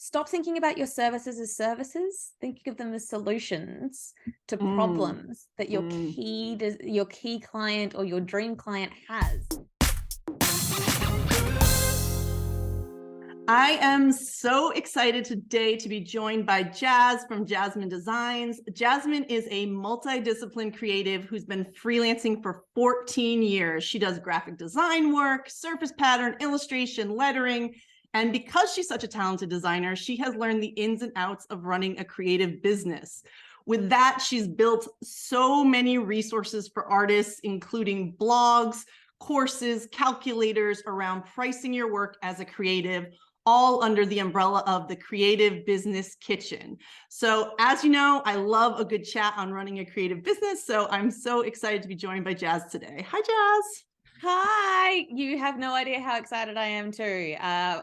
stop thinking about your services as services, thinking of them as solutions to Mm, problems that your mm. key client or your dream client has. I am so excited today to be joined by Jazz from Jasmine Designs. Jasmine is a multidiscipline creative who's been freelancing for 14 years. She does graphic design work, surface pattern, illustration, lettering. And because she's such a talented designer, she has learned the ins and outs of running a creative business. With that, she's built so many resources for artists, including blogs, courses, calculators around pricing your work as a creative, all under the umbrella of the Creative Business Kitchen. So as you know, I love a good chat on running a creative business. So I'm so excited to be joined by Jazz today. Hi, Jazz. Hi, you have no idea how excited I am too.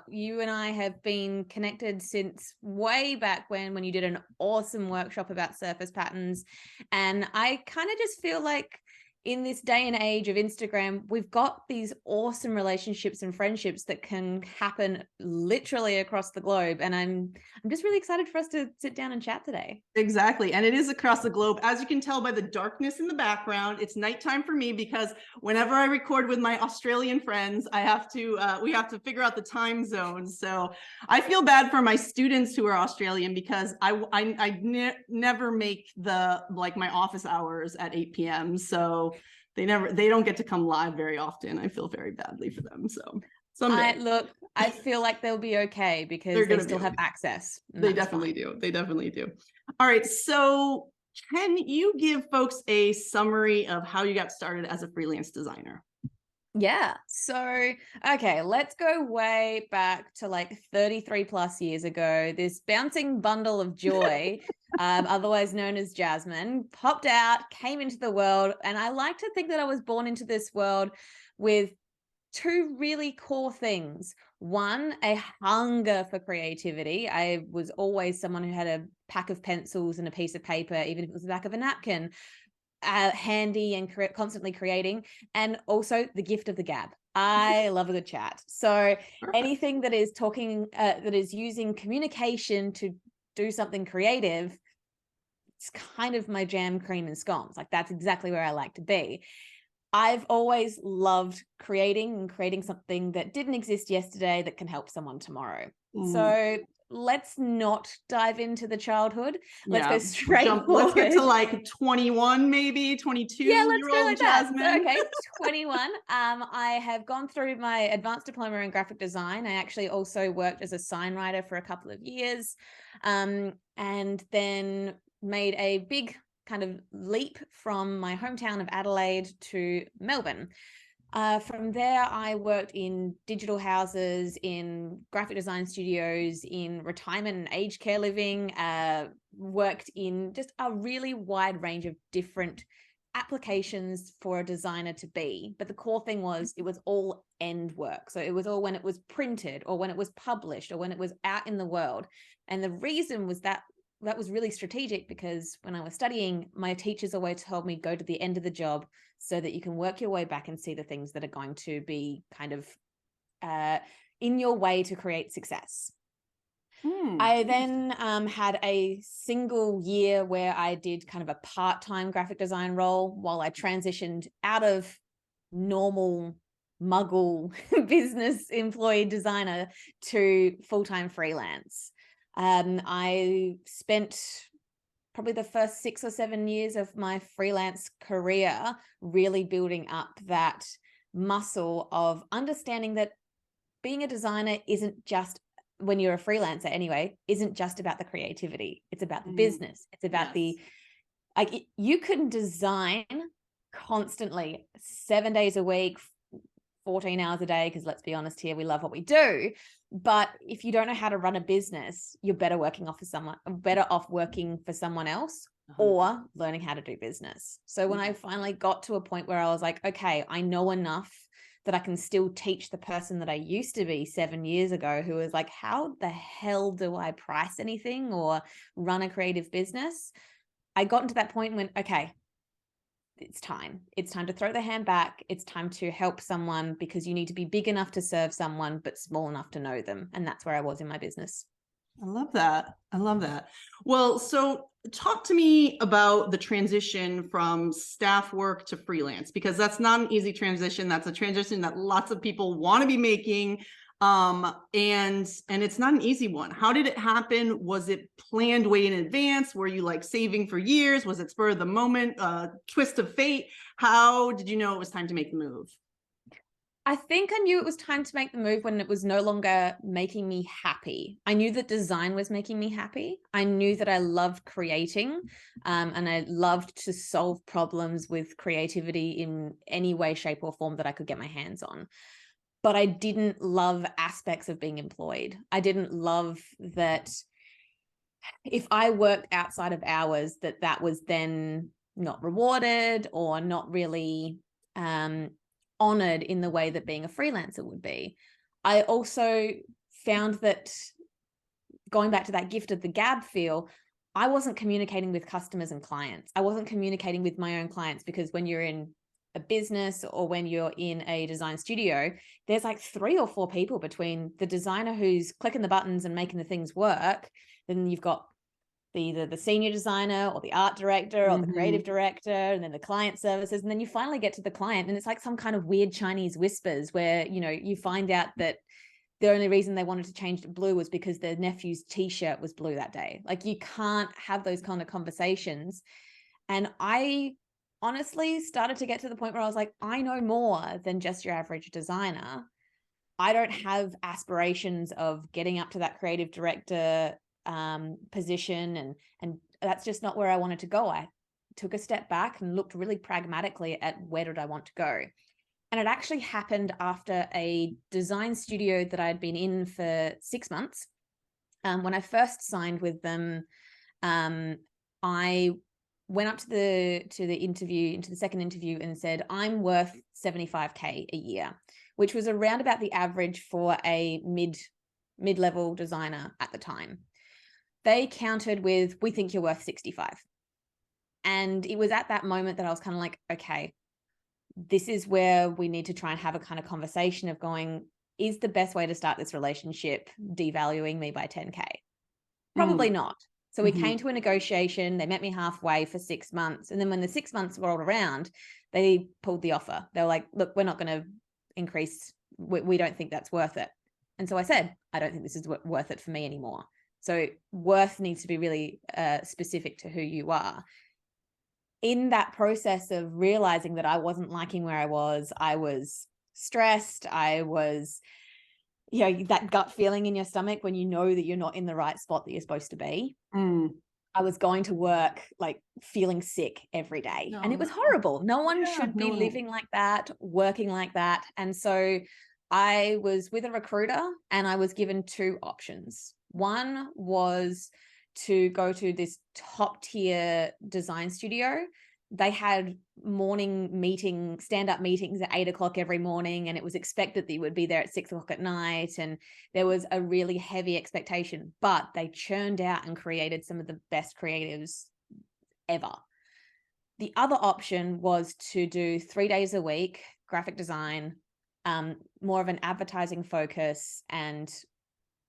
You and I have been connected since way back when you did an awesome workshop about surface patterns. And I kind of just feel like in this day and age of Instagram, we've got these awesome relationships and friendships that can happen literally across the globe. And I'm just really excited for us to sit down and chat today. Exactly. And it is across the globe. As you can tell by the darkness in the background, it's nighttime for me because whenever I record with my Australian friends, we have to figure out the time zones. So I feel bad for my students who are Australian because I never make my office hours at 8 p.m. So they don't get to come live very often. I feel very badly for them. So someday. I feel like they'll be okay because they still have access. They definitely do. They definitely do. All right. So can you give folks a summary of how you got started as a freelance designer? Yeah. So, okay, let's go way back to like 33 plus years ago. This bouncing bundle of joy, otherwise known as Jasmine, popped out, came into the world. And I like to think that I was born into this world with two really core things. One, a hunger for creativity. I was always someone who had a pack of pencils and a piece of paper, even if it was the back of a napkin, handy and constantly creating. And also the gift of the gab. I love a good chat. So anything that is that is using communication to do something creative, it's kind of my jam, cream and scones. Like that's exactly where I like to be. I've always loved creating something that didn't exist yesterday that can help someone tomorrow. So let's not dive into the childhood. Let's go straight forward. Let's get to like 21, maybe 22 yeah, let's go like Jasmine. That. So, okay, 21. I have gone through my advanced diploma in graphic design. I actually also worked as a sign writer for a couple of years, and then made a big kind of leap from my hometown of Adelaide to Melbourne. From there, I worked in digital houses, in graphic design studios, in retirement and aged care living, worked in just a really wide range of different applications for a designer to be. But the core thing was it was all end work. So it was all when it was printed or when it was published or when it was out in the world. And the reason was that was really strategic because when I was studying, my teachers always told me go to the end of the job so that you can work your way back and see the things that are going to be kind of in your way to create success. I then had a single year where I did kind of a part-time graphic design role while I transitioned out of normal muggle business employee designer to full-time freelance. I spent probably the first 6 or 7 years of my freelance career really building up that muscle of understanding that being a designer isn't just, when you're a freelancer anyway, isn't just about the creativity. It's about the business. It's about you can design constantly 7 days a week, 14 hours a day, because let's be honest here, we love what we do. But if you don't know how to run a business, you're better off working for someone else or learning how to do business. So when I finally got to a point where I was like, okay, I know enough that I can still teach the person that I used to be 7 years ago, who was like, how the hell do I price anything or run a creative business? I got into that point when, okay, it's time to throw the hand back. It's time to help someone, because you need to be big enough to serve someone, but small enough to know them. And that's where I was in my business. I love that. I love that. Well, so talk to me about the transition from staff work to freelance, because that's not an easy transition. That's a transition that lots of people want to be making. And it's not an easy one. How did it happen? Was it planned way in advance? Were you like saving for years? Was it spur of the moment, twist of fate? How did you know it was time to make the move? I think I knew it was time to make the move when it was no longer making me happy. I knew that design was making me happy. I knew that I loved creating, and I loved to solve problems with creativity in any way, shape, or form that I could get my hands on. But I didn't love aspects of being employed. I didn't love that if I worked outside of hours, that was then not rewarded or not really honored in the way that being a freelancer would be. I also found that, going back to that gift of the gab feel, I wasn't communicating with customers and clients. I wasn't communicating with my own clients, because when you're in a business or when you're in a design studio, there's like 3 or 4 people between the designer who's clicking the buttons and making the things work. Then you've got either the senior designer or the art director or the creative director, and then the client services. And then you finally get to the client, and it's like some kind of weird Chinese whispers where, you find out that the only reason they wanted to change to blue was because their nephew's t-shirt was blue that day. Like, you can't have those kind of conversations. And I honestly started to get to the point where I was like, I know more than just your average designer. I don't have aspirations of getting up to that creative director position, and that's just not where I wanted to go. I took a step back and looked really pragmatically at where did I want to go. And it actually happened after a design studio that I'd been in for 6 months. When I first signed with them, I went up to the second interview and said, I'm worth 75K a year, which was around about the average for a mid-level designer at the time. They countered with, we think you're worth 65. And it was at that moment that I was kind of like, okay, this is where we need to try and have a kind of conversation of going, is the best way to start this relationship devaluing me by 10K? Probably not. So we came to a negotiation. They met me halfway for 6 months. And then when the 6 months rolled around, they pulled the offer. They were like, look, we're not going to increase. We don't think that's worth it. And so I said, I don't think this is worth it for me anymore. So worth needs to be really specific to who you are. In that process of realizing that I wasn't liking where I was stressed. I was, that gut feeling in your stomach when you know that you're not in the right spot that you're supposed to be. I was going to work like feeling sick every day. And it was horrible. No one should be living like that, working like that. And so I was with a recruiter and I was given 2 options. One was to go to this top tier design studio. They had morning stand-up meetings at 8 o'clock every morning, and it was expected that you would be there at 6 o'clock at night. And there was a really heavy expectation, but they churned out and created some of the best creatives ever. The other option was to do 3 days a week, graphic design, more of an advertising focus, and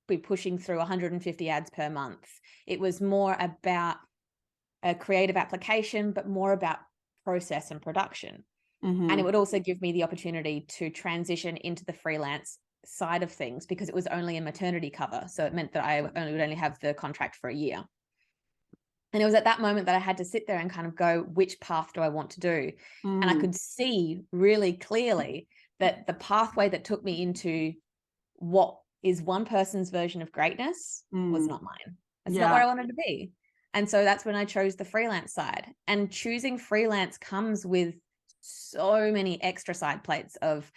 be pushing through 150 ads per month. It was more about a creative application, but more about process and production. And it would also give me the opportunity to transition into the freelance side of things, because it was only a maternity cover. So it meant that I would only have the contract for a year. And it was at that moment that I had to sit there and kind of go, which path do I want to do? And I could see really clearly that the pathway that took me into what is one person's version of greatness was not mine. It's not where I wanted to be. And so that's when I chose the freelance side. And choosing freelance comes with so many extra side plates of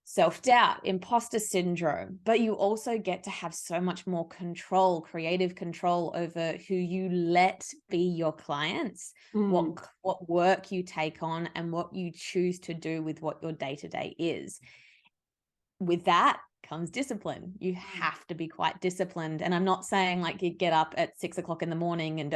self-doubt, imposter syndrome, but you also get to have so much more control, creative control over who you let be your clients, what work you take on, and what you choose to do with what your day-to-day is. With that comes discipline. You have to be quite disciplined. And I'm not saying like you get up at 6 o'clock in the morning and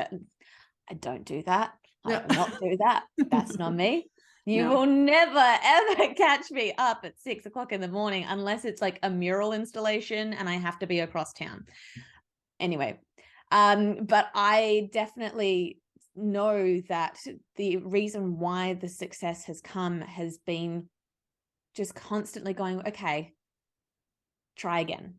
I don't do that. I will not do that. That's not me. You will never, ever catch me up at 6 o'clock in the morning unless it's like a mural installation and I have to be across town. anyway, but I definitely know that the reason why the success has come has been just constantly going, okay, try again,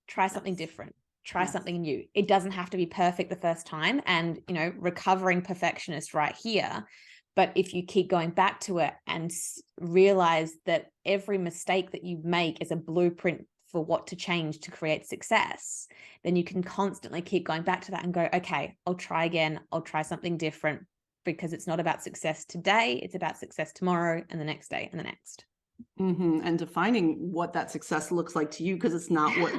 try something different, try something new. It doesn't have to be perfect the first time. And, you know, recovering perfectionist right here. But if you keep going back to it and realize that every mistake that you make is a blueprint for what to change to create success, then you can constantly keep going back to that and go, okay, I'll try again. I'll try something different, because it's not about success today. It's about success tomorrow and the next day and the next. And defining what that success looks like to you, because it's not what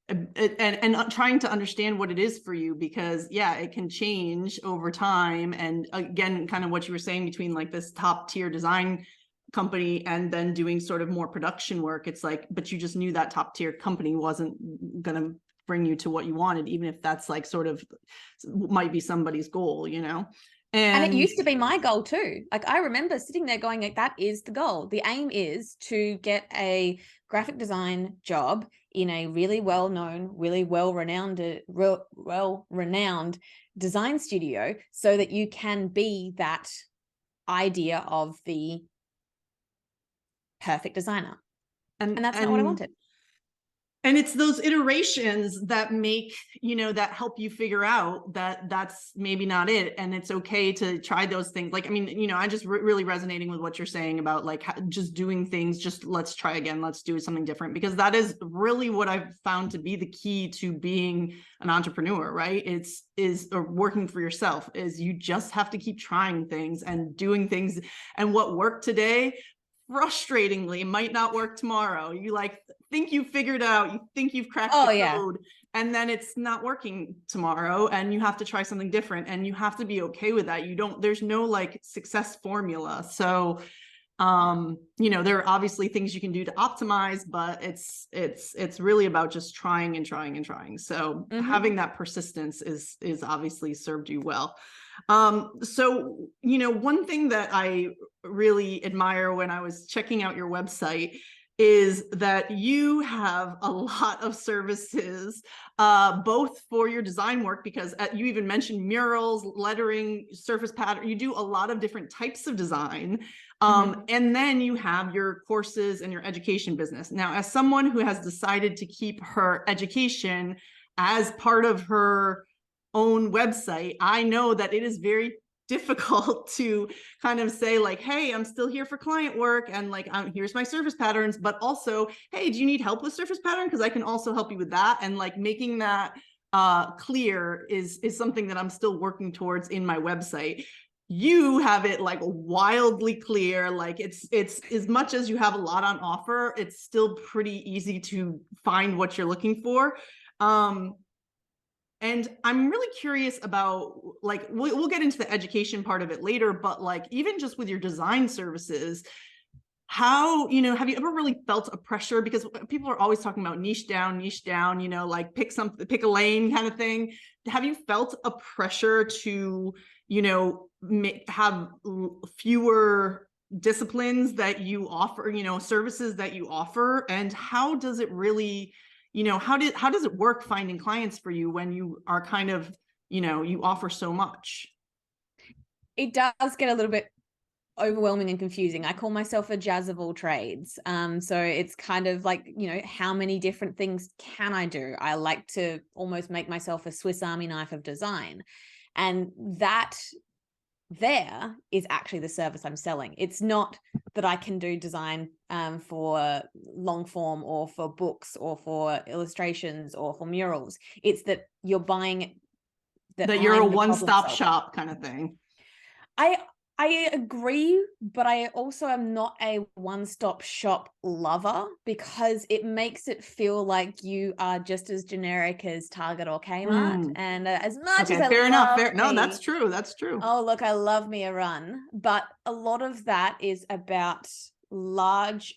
and trying to understand what it is for you, because it can change over time. And again, kind of what you were saying between like this top tier design company and then doing sort of more production work, it's like, but you just knew that top tier company wasn't going to bring you to what you wanted, even if that's like sort of might be somebody's goal, you know. And it used to be my goal too. Like, I remember sitting there going, like, that is the goal. The aim is to get a graphic design job in a really well-known, really well-renowned design studio, so that you can be that idea of the perfect designer. And that's not what I wanted. And it's those iterations that make, you know, that help you figure out that that's maybe not it. And it's okay to try those things. Like, I mean, you know, I just really resonating with what you're saying about like just doing things, just let's try again, let's do something different, because that is really what I've found to be the key to being an entrepreneur, right? Is working for yourself, is you just have to keep trying things and doing things. And what worked today, frustratingly, might not work tomorrow. You like think you figured out, you think you've cracked the code, and then it's not working tomorrow, and you have to try something different, and you have to be okay with that. There's no like success formula. So you know, there are obviously things you can do to optimize, but it's really about just trying and trying and trying. So having that persistence is obviously served you well. So, you know, one thing that I really admire when I was checking out your website is that you have a lot of services, both for your design work, because you even mentioned murals, lettering, surface pattern. You do a lot of different types of design. And then you have your courses and your education business. Now, as someone who has decided to keep her education as part of her own website, I know that it is very difficult to kind of say like, hey, I'm still here for client work, and like, here's my surface patterns, but also, hey, do you need help with surface pattern? Because I can also help you with that. And like making that clear is something that I'm still working towards in my website. You have it like wildly clear. Like it's as much as you have a lot on offer, it's still pretty easy to find what you're looking for. And I'm really curious about, like, we'll get into the education part of it later, but like, even just with your design services, how, you know, have you ever really felt a pressure? Because people are always talking about niche down, you know, like pick a lane kind of thing. Have you felt a pressure to, you know, have fewer disciplines that you offer, you know, services that you offer? And how does it really, you know, how does it work finding clients for you when you are kind of, you know, you offer so much? It does get a little bit overwhelming and confusing. I call myself a jazz of all trades. So it's kind of like, you know, how many different things can I do? I like to almost make myself a Swiss Army knife of design. And that there is actually the service I'm selling. It's not that I can do design for long form or for books or for illustrations or for murals. It's that you're buying that you're a one-stop shop kind of thing. I agree, but I also am not a one-stop shop lover, because it makes it feel like you are just as generic as Target or Kmart. And as much as I fair enough. No, me, that's true. That's true. Oh, look, I love me a run, but a lot of that is about large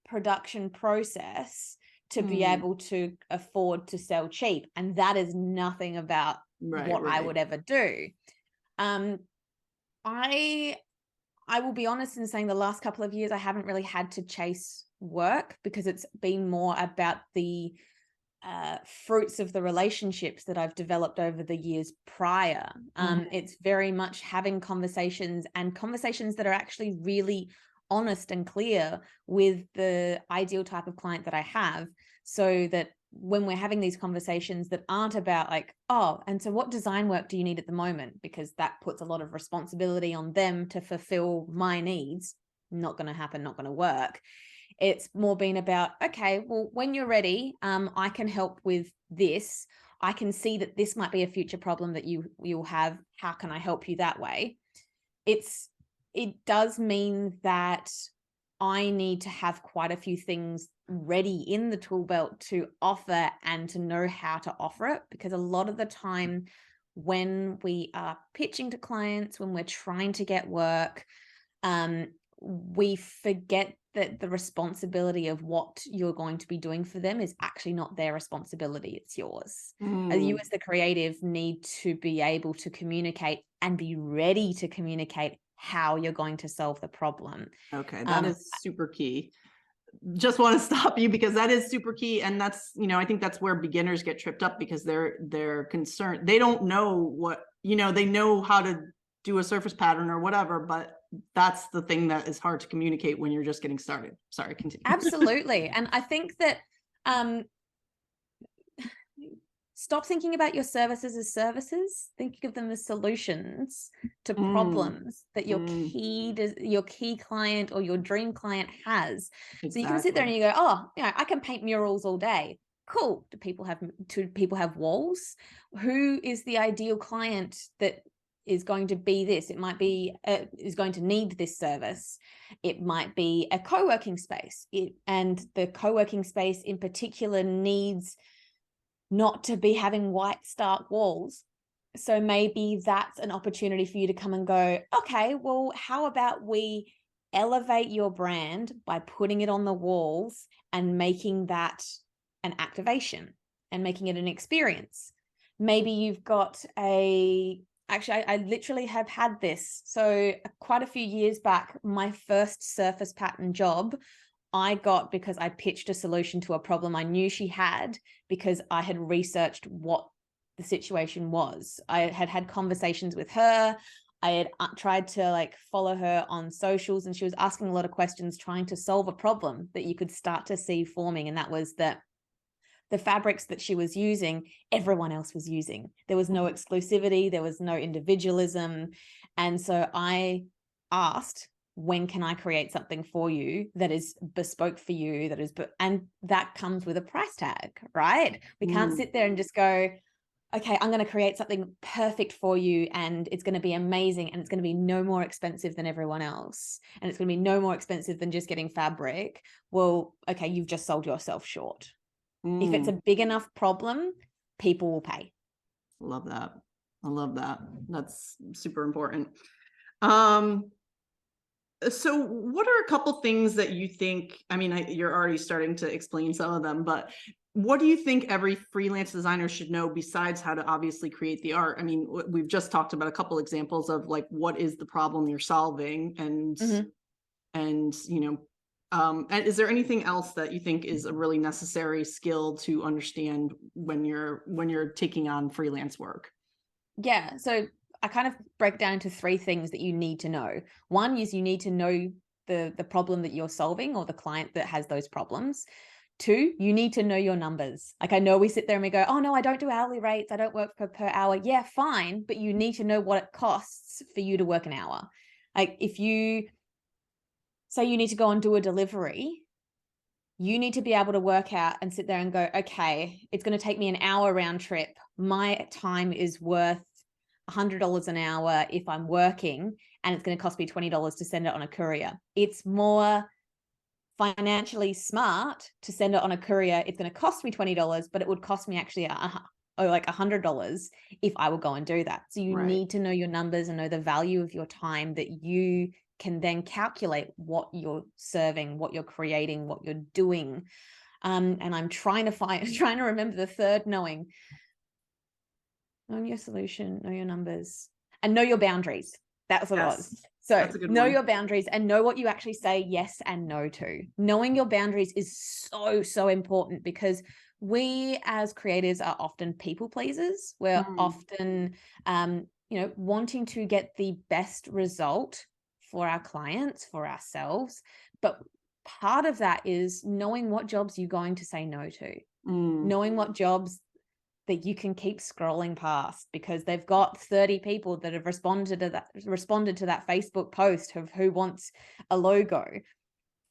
production process to be able to afford to sell cheap. And that is nothing about what I would ever do. I will be honest in saying the last couple of years, I haven't really had to chase work, because it's been more about the fruits of the relationships that I've developed over the years prior. It's very much having conversations, and conversations that are actually really honest and clear with the ideal type of client that I have, so that when we're having these conversations that aren't about like, oh, and so what design work do you need at the moment? Because that puts a lot of responsibility on them to fulfill my needs. Not going to happen, not going to work. It's more been about, okay, well, when you're ready, I can help with this. I can see that this might be a future problem that you'll have. How can I help you that way? It does mean that I need to have quite a few things ready in the tool belt to offer and to know how to offer it, because a lot of the time when we are pitching to clients, when we're trying to get work, we forget that the responsibility of what you're going to be doing for them is actually not their responsibility, it's yours. You as the creative need to be able to communicate and be ready to communicate how you're going to solve the problem. Okay, that is super key. Just want to stop you because that is super key. And that's, I think that's where beginners get tripped up, because they're concerned. They don't know what, they know how to do a surface pattern or whatever, but that's the thing that is hard to communicate when you're just getting started. Sorry, continue. Absolutely. And I think that stop thinking about your services as services. Think of them as solutions to problems that your key client or your dream client has. Exactly. So you can sit there and you go, oh, I can paint murals all day. Cool. Do people have walls? Who is the ideal client that is going to be this? It might be is going to need this service. It might be a co-working space. And the co-working space in particular needs not to be having white stark walls. So maybe that's an opportunity for you to come and go, okay, well, how about we elevate your brand by putting it on the walls and making that an activation and making it an experience. Maybe you've got actually, I literally have had this. So quite a few years back, my first surface pattern job I got because I pitched a solution to a problem I knew she had, because I had researched what the situation was. I had had conversations with her. I had tried to follow her on socials, and she was asking a lot of questions, trying to solve a problem that you could start to see forming. And that was that the fabrics that she was using, everyone else was using. There was no exclusivity. There was no individualism. And so I asked, when can I create something for you that is bespoke for you, and that comes with a price tag, right? We can't sit there and just go, okay, I'm going to create something perfect for you and it's going to be amazing and it's going to be no more expensive than everyone else. And it's going to be no more expensive than just getting fabric. Well, okay, you've just sold yourself short. If it's a big enough problem, people will pay. Love that. I love that. That's super important. So what are a couple things that you think, you're already starting to explain some of them, but what do you think every freelance designer should know besides how to obviously create the art? We've just talked about a couple examples of what is the problem you're solving, and and is there anything else that you think is a really necessary skill to understand when you're taking on freelance work? Yeah. So I kind of break down into three things that you need to know. One is you need to know the problem that you're solving, or the client that has those problems. Two, you need to know your numbers. I know we sit there and we go, oh no, I don't do hourly rates. I don't work per hour. Yeah, fine. But you need to know what it costs for you to work an hour. If you say you need to go and do a delivery, you need to be able to work out and sit there and go, okay, it's going to take me an hour round trip. My time is worth $100 an hour if I'm working, and it's going to cost me $20 to send it on a courier. It's more financially smart to send it on a courier. It's going to cost me $20, but it would cost me actually $100 if I would go and do that. So you need to know your numbers and know the value of your time, that you can then calculate what you're serving, what you're creating, what you're doing. And I'm trying to remember the third knowing. Know your solution, know your numbers, and know your boundaries. That's what it was. So know your boundaries and know what you actually say yes and no to. Knowing your boundaries is so, so important, because we as creatives are often people pleasers. We're often, wanting to get the best result for our clients, for ourselves. But part of that is knowing what jobs you're going to say no to, knowing what jobs that you can keep scrolling past because they've got 30 people that have responded to that Facebook post of who wants a logo.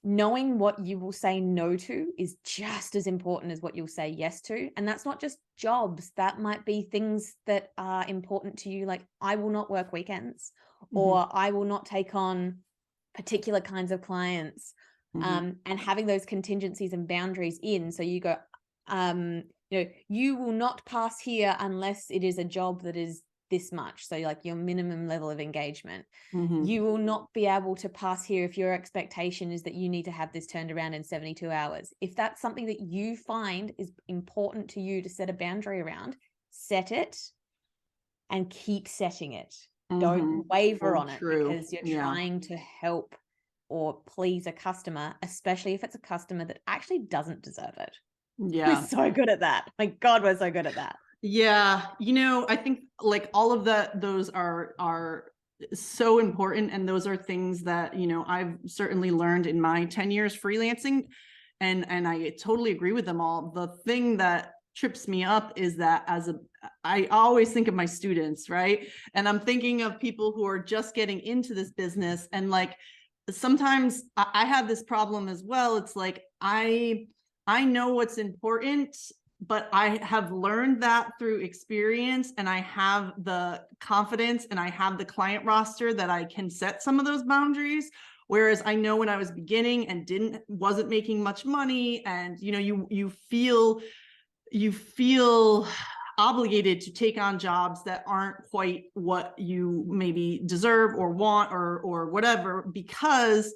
Knowing what you will say no to is just as important as what you'll say yes to. And that's not just jobs. That might be things that are important to you. Like, I will not work weekends, or I will not take on particular kinds of clients, and having those contingencies and boundaries in. So you go, you will not pass here unless it is a job that is this much. So like your minimum level of engagement. You will not be able to pass here if your expectation is that you need to have this turned around in 72 hours. If that's something that you find is important to you to set a boundary around, set it and keep setting it. Don't waver on it because you're trying to help or please a customer, especially if it's a customer that actually doesn't deserve it. We're so good at that. My God, we're so good at that. Yeah. I think like all of those are so important. And those are things that, I've certainly learned in my 10 years freelancing. And I totally agree with them all. The thing that trips me up is that I always think of my students, right? And I'm thinking of people who are just getting into this business. And like, sometimes I have this problem as well. It's like, I know what's important, but I have learned that through experience, and I have the confidence and I have the client roster that I can set some of those boundaries. Whereas I know when I was beginning and wasn't making much money, and you feel obligated to take on jobs that aren't quite what you maybe deserve or want or whatever, because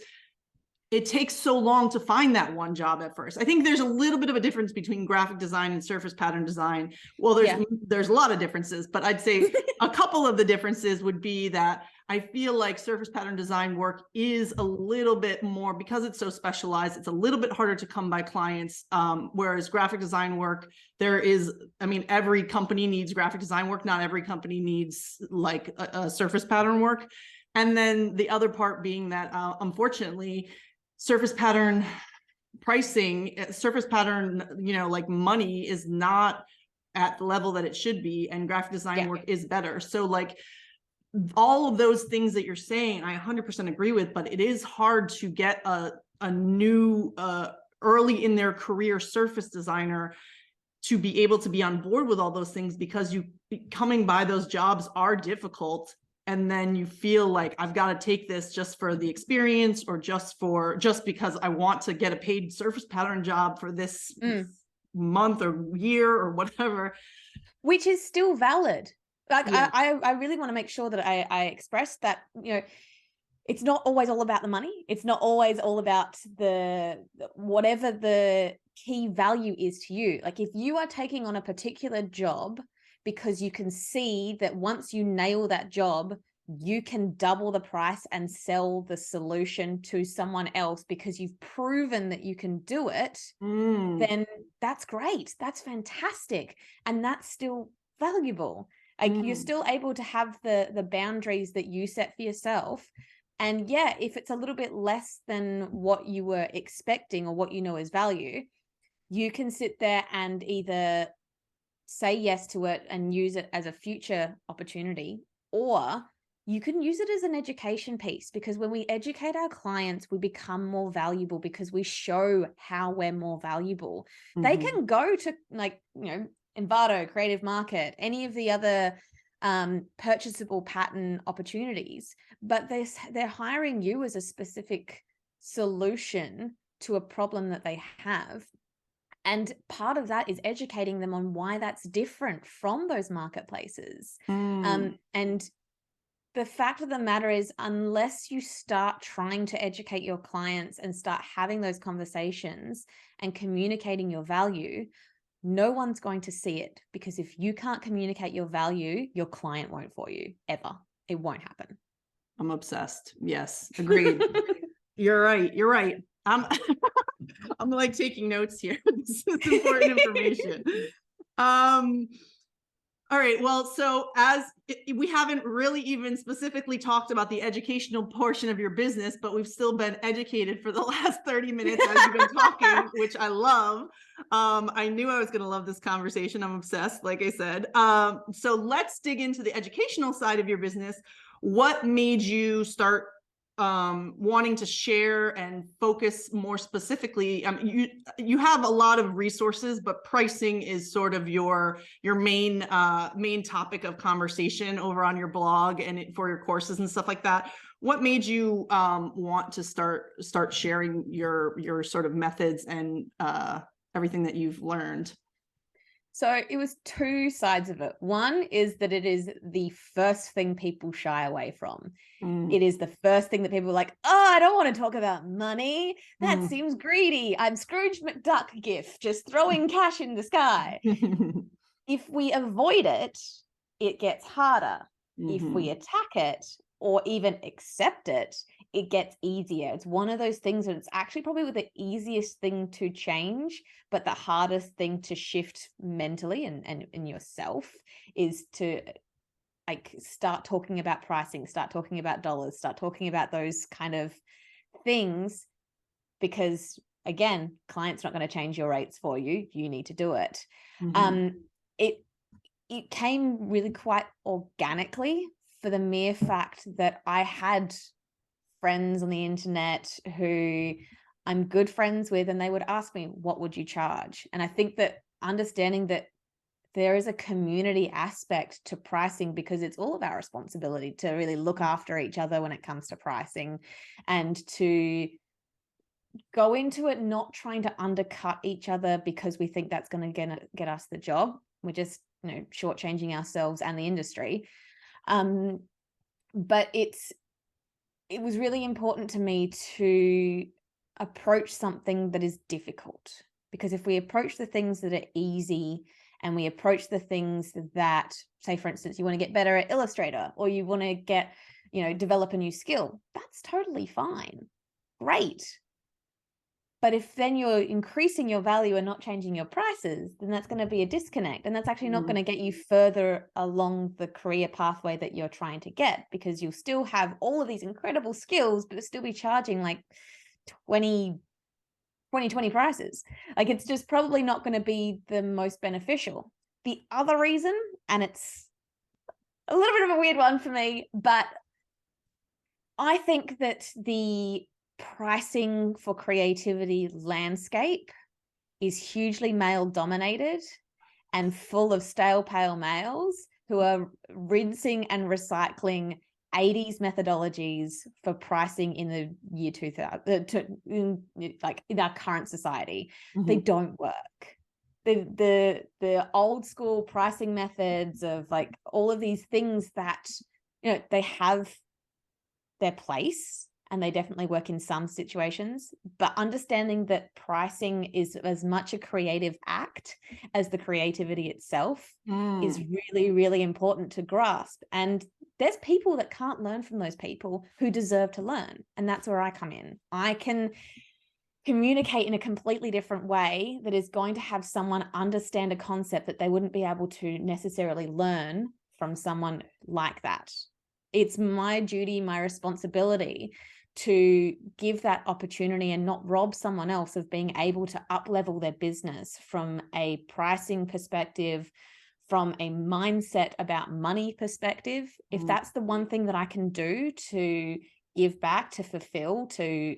it takes so long to find that one job at first. I think there's a little bit of a difference between graphic design and surface pattern design. Well, there's a lot of differences, but I'd say a couple of the differences would be that I feel like surface pattern design work is a little bit more, because it's so specialized, it's a little bit harder to come by clients. Whereas graphic design work, every company needs graphic design work. Not every company needs like a surface pattern work. And then the other part being that, unfortunately, surface pattern pricing, surface pattern, like money is not at the level that it should be, and graphic design work is better. So like all of those things that you're saying, I 100% agree with, but it is hard to get a new early in their career surface designer to be able to be on board with all those things, because coming by those jobs are difficult. And then you feel like I've got to take this just for the experience, or just because I want to get a paid surface pattern job for this month or year or whatever. Which is still valid. Like, I really want to make sure that I express that, it's not always all about the money. It's not always all about whatever the key value is to you. Like, if you are taking on a particular job because you can see that once you nail that job, you can double the price and sell the solution to someone else because you've proven that you can do it, then that's great. That's fantastic. And that's still valuable. Like, you're still able to have the boundaries that you set for yourself. And yeah, if it's a little bit less than what you were expecting or what you know is value, you can sit there and either say yes to it and use it as a future opportunity, or you can use it as an education piece, because when we educate our clients, we become more valuable because we show how we're more valuable. They can go to Envato, Creative Market, any of the other purchasable pattern opportunities, but they're hiring you as a specific solution to a problem that they have. And part of that is educating them on why that's different from those marketplaces. And the fact of the matter is, unless you start trying to educate your clients and start having those conversations and communicating your value, no one's going to see it. Because if you can't communicate your value, your client won't for you, ever. It won't happen. I'm obsessed. Yes, agreed. You're right. I'm like taking notes here. This is important information. All right. Well, so we haven't really even specifically talked about the educational portion of your business, but we've still been educated for the last 30 minutes as you've been talking, which I love. I knew I was going to love this conversation. I'm obsessed, like I said. So let's dig into the educational side of your business. What made you start wanting to share and focus more specifically? You have a lot of resources, but pricing is sort of your main topic of conversation over on your blog and for your courses and stuff like that. What made you want to start sharing your sort of methods and everything that you've learned? So it was two sides of it. One is that it is the first thing people shy away from. It is the first thing that people are like, oh, I don't want to talk about money. That seems greedy. I'm Scrooge McDuck gift, just throwing cash in the sky. If we avoid it, it gets harder. If we attack it or even accept it, it gets easier. It's one of those things that it's actually probably the easiest thing to change, but the hardest thing to shift mentally and in yourself is to like start talking about pricing, start talking about dollars, start talking about those kind of things, because again, client's not going to change your rates for you. You need to do it. It came really quite organically for the mere fact that I had friends on the internet who I'm good friends with, and they would ask me, what would you charge? And I think that understanding that there is a community aspect to pricing, because it's all of our responsibility to really look after each other when it comes to pricing, and to go into it not trying to undercut each other because we think that's going to get us the job. We're just, shortchanging ourselves and the industry. But it was really important to me to approach something that is difficult, because if we approach the things that are easy and we approach the things that, say, for instance, you want to get better at Illustrator, or you want to get, develop a new skill, that's totally fine. Great. But if then you're increasing your value and not changing your prices, then that's going to be a disconnect. And that's actually not going to get you further along the career pathway that you're trying to get, because you'll still have all of these incredible skills, but still be charging like 20 prices. Like, it's just probably not going to be the most beneficial. The other reason, and it's a little bit of a weird one for me, but I think that the pricing for creativity landscape is hugely male dominated and full of stale pale males who are rinsing and recycling 80s methodologies for pricing in the year 2000, like in our current society. They don't work. The old school pricing methods of like all of these things that, they have their place, and they definitely work in some situations, but understanding that pricing is as much a creative act as the creativity itself is really, really important to grasp. And there's people that can't learn from those people who deserve to learn. And that's where I come in. I can communicate in a completely different way that is going to have someone understand a concept that they wouldn't be able to necessarily learn from someone like that. It's my duty, my responsibility to give that opportunity and not rob someone else of being able to up-level their business from a pricing perspective, from a mindset about money perspective. If that's the one thing that I can do to give back, to fulfill, to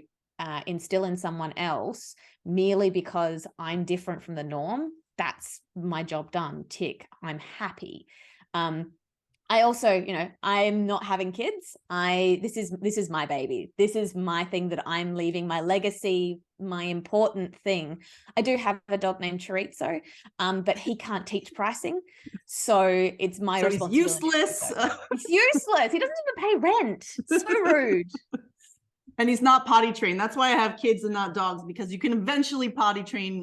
instill in someone else merely because I'm different from the norm, that's my job done. Tick. I'm happy. I also, I'm not having kids. This is my baby. This is my thing that I'm leaving, my legacy, my important thing. I do have a dog named Chorizo, but he can't teach pricing. So it's my responsibility. He's useless. He's useless. He doesn't even pay rent. It's so rude. And he's not potty trained. That's why I have kids and not dogs, because you can eventually potty train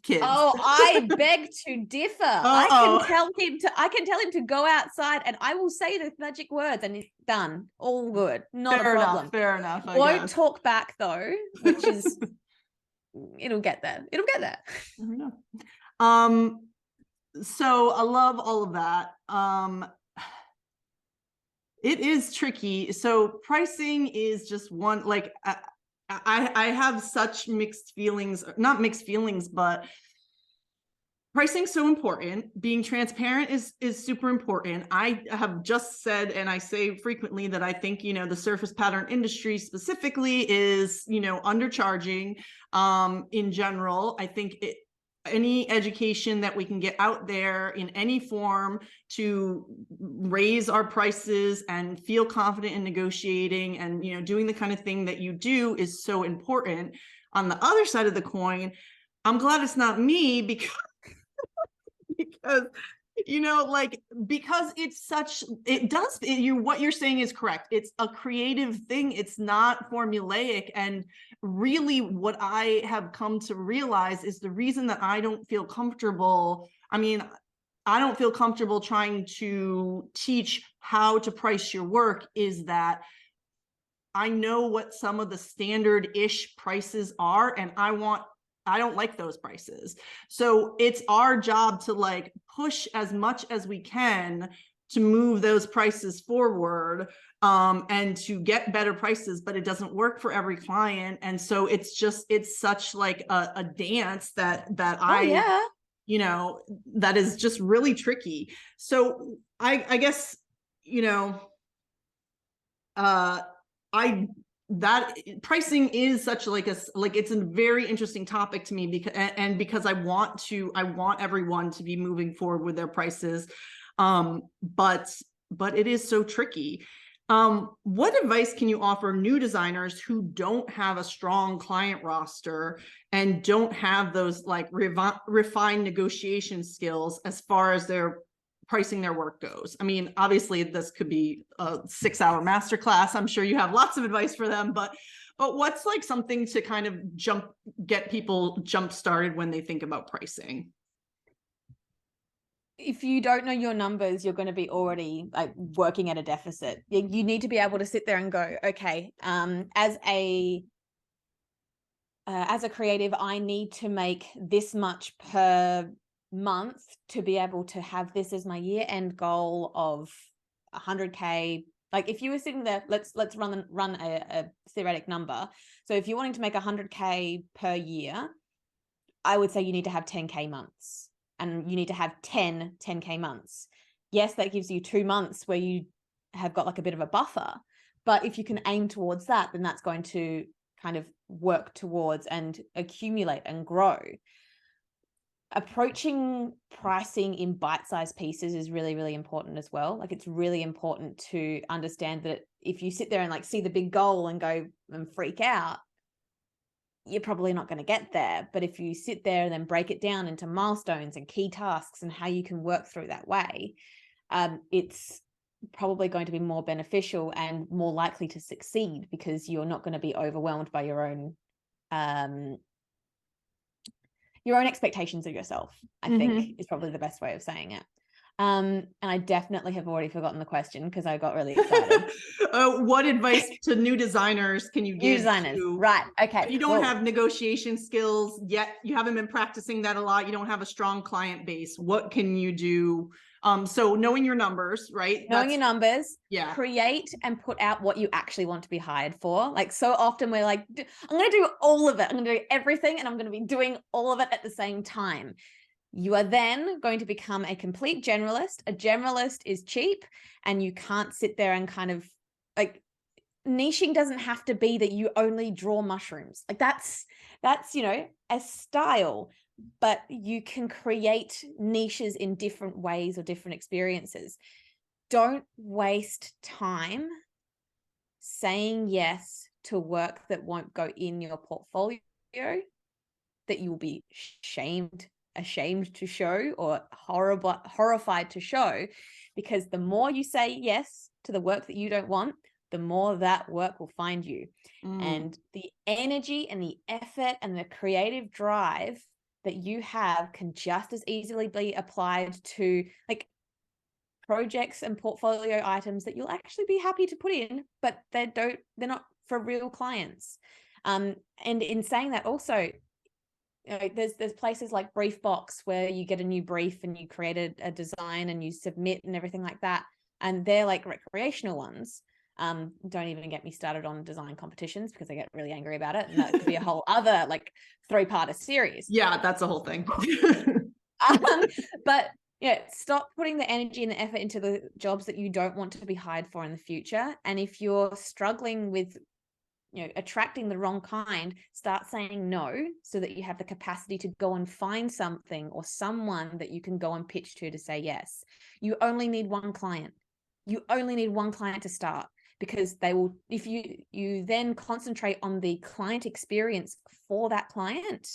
kids. Oh, I beg to differ. I can tell him to go outside, and I will say the magic words, and it's done. All good. Not a problem. Fair enough. Won't talk back though, which is it'll get there. It'll get there. I don't know. So I love all of that. It is tricky. So pricing is just one, like, I have such mixed feelings, not mixed feelings, but pricing so important. Being transparent is super important. I have just said, and I say frequently, that I think, you know, the surface pattern industry specifically is, you know, undercharging in general. I think any education that we can get out there in any form to raise our prices and feel confident in negotiating and, you know, doing the kind of thing that you do is so important. On the other side of the coin, I'm glad it's not me, because you know, like, because it's such, what you're saying is correct. It's a creative thing. It's not formulaic. And really what I have come to realize is the reason that I don't feel comfortable. I mean, I don't feel comfortable trying to teach how to price your work is that I know what some of the standard-ish prices are, and I don't like those prices. So it's our job to like push as much as we can to move those prices forward, and to get better prices, but it doesn't work for every client. And so it's such like a dance that Yeah. you know, that is just really tricky. So I guess, you know, that pricing is such like it's a very interesting topic to me, because I want everyone to be moving forward with their prices, but it is so tricky. What advice can you offer new designers who don't have a strong client roster and don't have those like refined negotiation skills as far as their pricing their work goes? I mean, obviously this could be a 6-hour masterclass. I'm sure you have lots of advice for them, but what's like something to kind of get people jump started when they think about pricing? If you don't know your numbers, you're going to be already like working at a deficit. You need to be able to sit there and go, okay, as a creative, I need to make this much per month to be able to have this as my year end goal of 100K. Like if you were sitting there, let's run a theoretic number. So if you're wanting to make 100K per year, I would say you need to have 10K months, and you need to have 10K months. Yes, that gives you 2 months where you have got like a bit of a buffer, but if you can aim towards that, then that's going to kind of work towards and accumulate and grow. Approaching pricing in bite-sized pieces is really, really important as well. Like it's really important to understand that if you sit there and like see the big goal and go and freak out, you're probably not going to get there. But if you sit there and then break it down into milestones and key tasks and how you can work through that way, it's probably going to be more beneficial and more likely to succeed, because you're not going to be overwhelmed by your own expectations of yourself, I think is probably the best way of saying it. And I definitely have already forgotten the question because I got really excited. What advice to new designers can you give? New designers, right? Okay. If you don't have negotiation skills yet, you haven't been practicing that a lot, you don't have a strong client base, what can you do? So knowing your numbers, right? Knowing your numbers, yeah. Create and put out what you actually want to be hired for. Like so often we're like, I'm going to do all of it. I'm going to do everything, and I'm going to be doing all of it at the same time. You are then going to become a complete generalist. A generalist is cheap, and you can't sit there and kind of like, niching doesn't have to be that you only draw mushrooms. Like that's, you know, a style, but you can create niches in different ways or different experiences. Don't waste time saying yes to work that won't go in your portfolio, that you will be ashamed to show, or horrified to show, because the more you say yes to the work that you don't want, the more that work will find you. And the energy and the effort and the creative drive that you have can just as easily be applied to like projects and portfolio items that you'll actually be happy to put in, but they're not for real clients. And in saying that also, there's places like Briefbox where you get a new brief and you create a design and you submit and everything like that. And they're like recreational ones. Don't even get me started on design competitions because I get really angry about it. And that could be a whole other like 3-parter series. Yeah, that's a whole thing. But yeah, stop putting the energy and the effort into the jobs that you don't want to be hired for in the future. And if you're struggling with attracting the wrong kind, start saying no so that you have the capacity to go and find something or someone that you can go and pitch to say yes. You only need one client. You only need one client to start, because they will, if you then concentrate on the client experience for that client,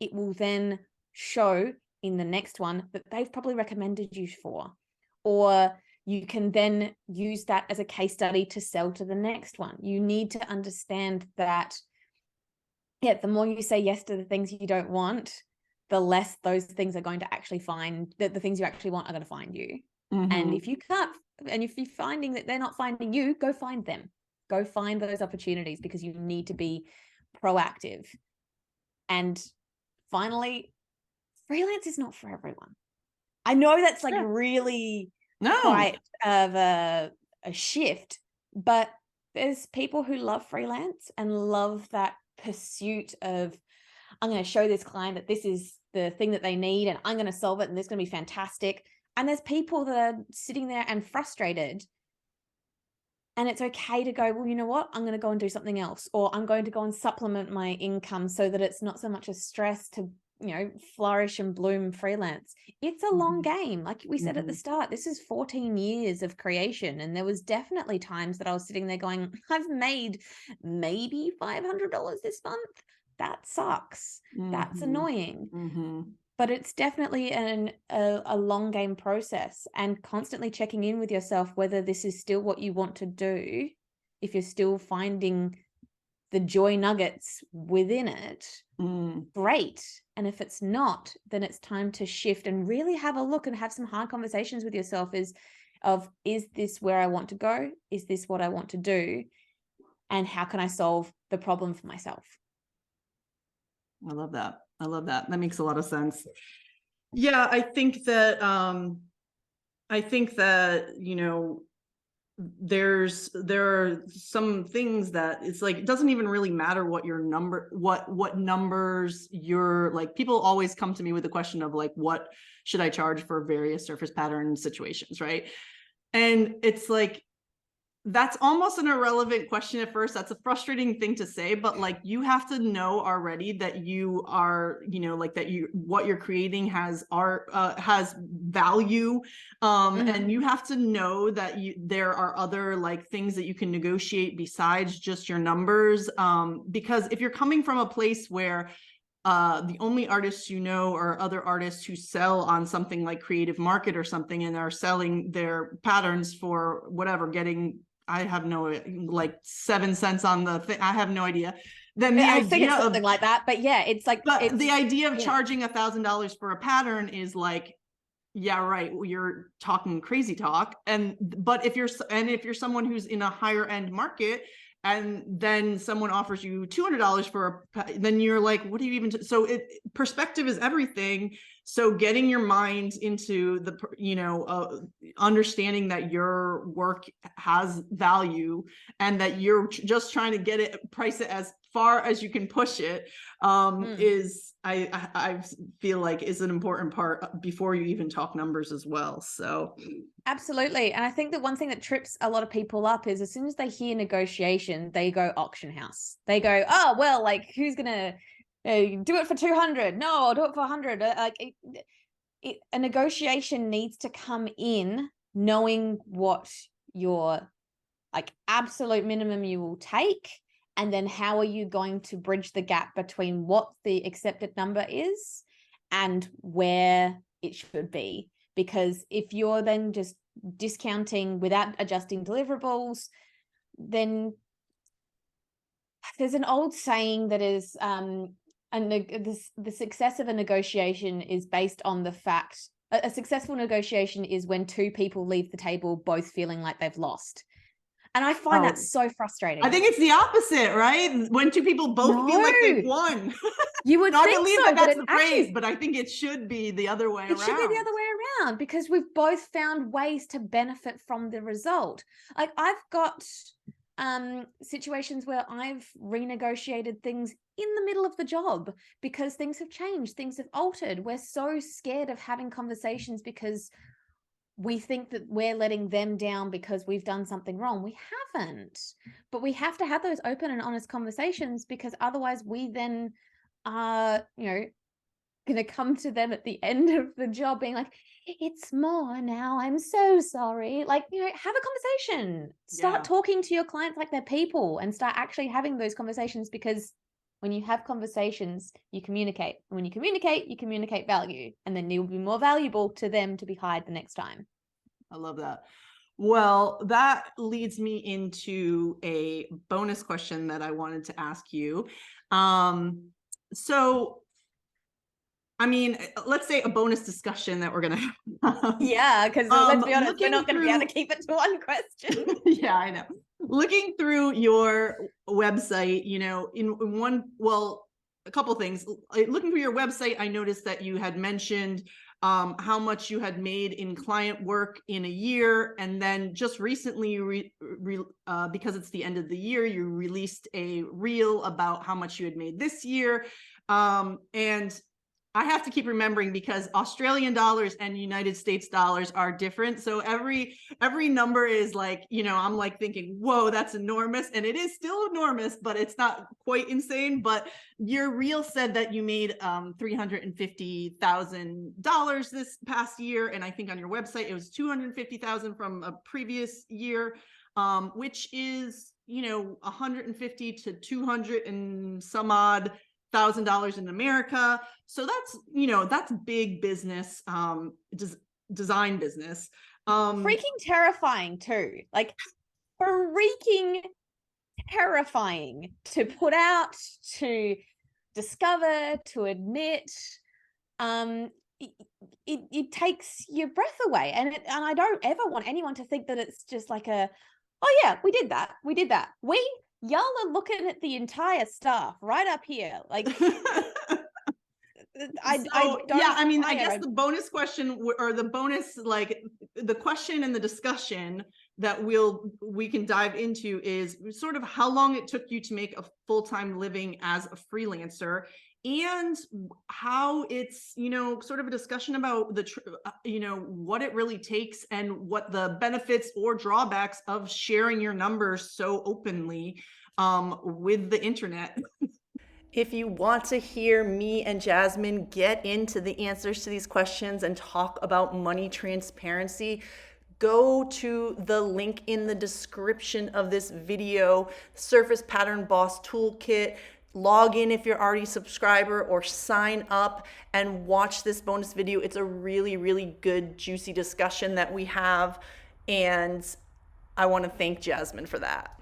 it will then show in the next one that they've probably recommended you for, or you can then use that as a case study to sell to the next one. You need to understand that, the more you say yes to the things you don't want, the less those things are going to actually find, that the things you actually want are going to find you. Mm-hmm. And if you can't, and if you're finding that they're not finding you, go find them. Go find those opportunities, because you need to be proactive. And finally, freelance is not for everyone. I know that's like really quite of a shift, but there's people who love freelance and love that pursuit of, I'm going to show this client that this is the thing that they need and I'm going to solve it and this is going to be fantastic. And there's people that are sitting there and frustrated, and it's okay to go, well, you know what, I'm going to go and do something else, or I'm going to go and supplement my income so that it's not so much a stress to flourish and bloom freelance. It's a long game. Like we said at the start, this is 14 years of creation. And there was definitely times that I was sitting there going, I've made maybe $500 this month. That sucks. That's annoying. But it's definitely a long game process, and constantly checking in with yourself whether this is still what you want to do, if you're still finding the joy nuggets within it, great. And if it's not, then it's time to shift and really have a look and have some hard conversations with yourself is this where I want to go? Is this what I want to do? And how can I solve the problem for myself? I love that. I love that. That makes a lot of sense. Yeah, I think that there are some things that it's like, it doesn't even really matter what your what numbers you're like. People always come to me with the question of like, what should I charge for various surface pattern situations, right? And it's like, that's almost an irrelevant question at first. That's a frustrating thing to say, but like, you have to know already that you are, like that what you're creating has art, has value. And you have to know that there are other like things that you can negotiate besides just your numbers. Because if you're coming from a place where the only artists are other artists who sell on something like Creative Market or something and are selling their patterns for whatever, getting, I have no, like 7 cents on the thing. I have no idea. Then I think it's something like that, but yeah, it's like, but the idea of charging $1,000 for a pattern is like, yeah, right. You're talking crazy talk. But if you're someone who's in a higher end market, and then someone offers you $200 then you're like, what do you even, perspective is everything. So getting your mind into the, understanding that your work has value and that you're just trying to price it as far as you can push it, is, I feel like is an important part before you even talk numbers as well. So absolutely. And I think that one thing that trips a lot of people up is as soon as they hear negotiation, they go auction house. They go, oh, well, like who's going to do it for 200? No, I'll do it for 100. A negotiation needs to come in knowing what your like absolute minimum you will take. And then how are you going to bridge the gap between what the accepted number is and where it should be? Because if you're then just discounting without adjusting deliverables, then there's an old saying that is, the success of a negotiation is based on the fact, a successful negotiation is when 2 people leave the table both feeling like they've lost. And I find that so frustrating. I think it's the opposite, right? When two people both feel like they've won. You would I think believe so, that's the phrase, but I think it should be the other way around. It should be the other way around, because we've both found ways to benefit from the result. Like, I've got situations where I've renegotiated things in the middle of the job because things have changed, things have altered. We're so scared of having conversations because we think that we're letting them down because we've done something wrong. We haven't, but we have to have those open and honest conversations, because otherwise we then are, going to come to them at the end of the job being like, it's more now, I'm so sorry. Like, have a conversation, start talking to your clients like they're people, and start actually having those conversations, because when you have conversations, you communicate. When you communicate value, and then you'll be more valuable to them to be hired the next time. I love that. Well, that leads me into a bonus question that I wanted to ask you. So, I mean, let's say a bonus discussion that we're going to have. Yeah, because let's be honest, we're not going to be able to keep it to one question. Yeah, I know. Looking through your website, a couple things. Looking through your website, I noticed that you had mentioned how much you had made in client work in a year. And then just recently, because it's the end of the year, you released a reel about how much you had made this year. And I have to keep remembering, because Australian dollars and United States dollars are different. So every number is like, I'm like thinking, whoa, that's enormous. And it is still enormous, but it's not quite insane. But your reel said that you made $350,000 this past year. And I think on your website, it was $250,000 from a previous year, which is, 150 to 200 and some odd $1,000 in America. So that's big business, design business. Freaking terrifying too. Like, freaking terrifying to put out, to discover, to admit. It takes your breath away, and I don't ever want anyone to think that it's just like oh yeah, we did that. Y'all are looking at the entire staff right up here. Like, I guess the bonus question, or the bonus, like the question and the discussion that we can dive into, is sort of how long it took you to make a full-time living as a freelancer, and how it's, sort of a discussion about what it really takes, and what the benefits or drawbacks of sharing your numbers so openly with the internet. If you want to hear me and Jasmine get into the answers to these questions and talk about money transparency, go to the link in the description of this video, Surface Pattern Boss Toolkit. Log in if you're already a subscriber, or sign up and watch this bonus video. It's a really, really good, juicy discussion that we have, and I want to thank Jasmine for that.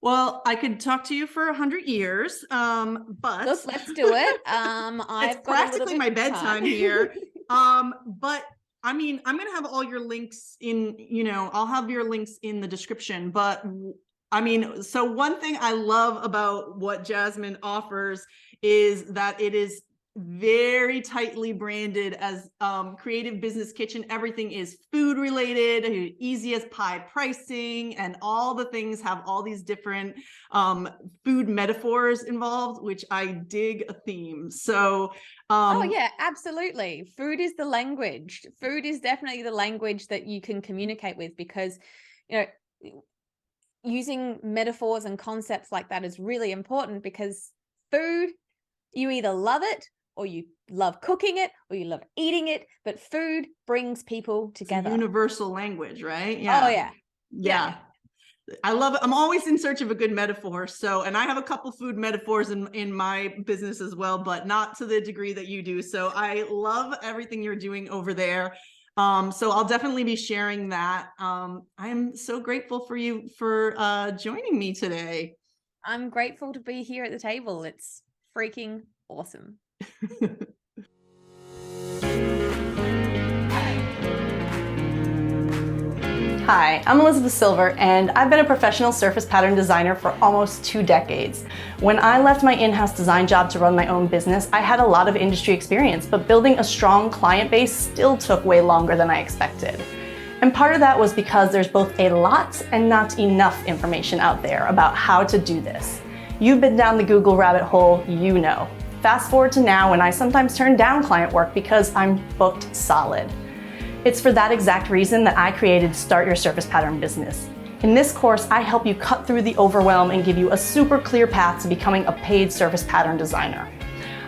Well, I could talk to you for 100 years, but look, let's do it. It's practically my bedtime here. But I mean, I'm going to have all your links in, I'll have your links in the description. But I mean, so one thing I love about what Jasmine offers is that it is very tightly branded as Creative Business Kitchen. Everything is food related, easy as pie pricing, and all the things have all these different food metaphors involved, which I dig a theme. So oh yeah, absolutely. Food is the language. Food is definitely the language that you can communicate with, because using metaphors and concepts like that is really important, because food, you either love it, or you love cooking it, or you love eating it, but food brings people together. It's a universal language, right? Yeah. Oh yeah. Yeah. I love it. I'm always in search of a good metaphor. So, and I have a couple food metaphors in my business as well, but not to the degree that you do. So I love everything you're doing over there. So I'll definitely be sharing that. I'm so grateful for you for joining me today. I'm grateful to be here at the table. It's freaking awesome. Hi, I'm Elizabeth Silver, and I've been a professional surface pattern designer for almost 2 decades. When I left my in-house design job to run my own business, I had a lot of industry experience, but building a strong client base still took way longer than I expected. And part of that was because there's both a lot and not enough information out there about how to do this. You've been down the Google rabbit hole, you know. Fast forward to now when I sometimes turn down client work because I'm booked solid. It's for that exact reason that I created Start Your Surface Pattern Business. In this course, I help you cut through the overwhelm and give you a super clear path to becoming a paid surface pattern designer.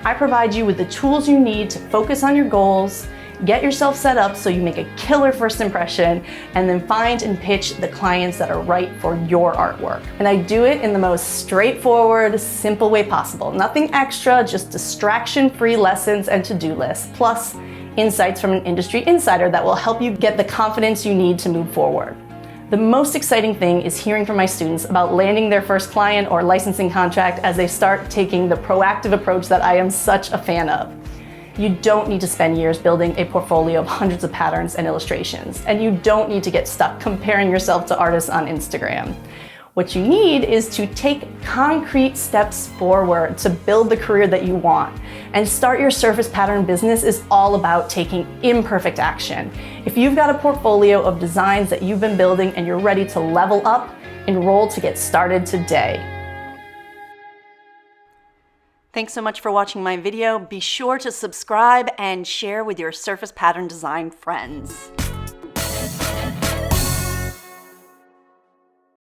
I provide you with the tools you need to focus on your goals, get yourself set up so you make a killer first impression, and then find and pitch the clients that are right for your artwork. And I do it in the most straightforward, simple way possible. Nothing extra, just distraction-free lessons and to-do lists, plus insights from an industry insider that will help you get the confidence you need to move forward. The most exciting thing is hearing from my students about landing their first client or licensing contract as they start taking the proactive approach that I am such a fan of. You don't need to spend years building a portfolio of hundreds of patterns and illustrations, and you don't need to get stuck comparing yourself to artists on Instagram. What you need is to take concrete steps forward to build the career that you want. And Start Your Surface Pattern Business is all about taking imperfect action. If you've got a portfolio of designs that you've been building and you're ready to level up, enroll to get started today. Thanks so much for watching my video. Be sure to subscribe and share with your surface pattern design friends.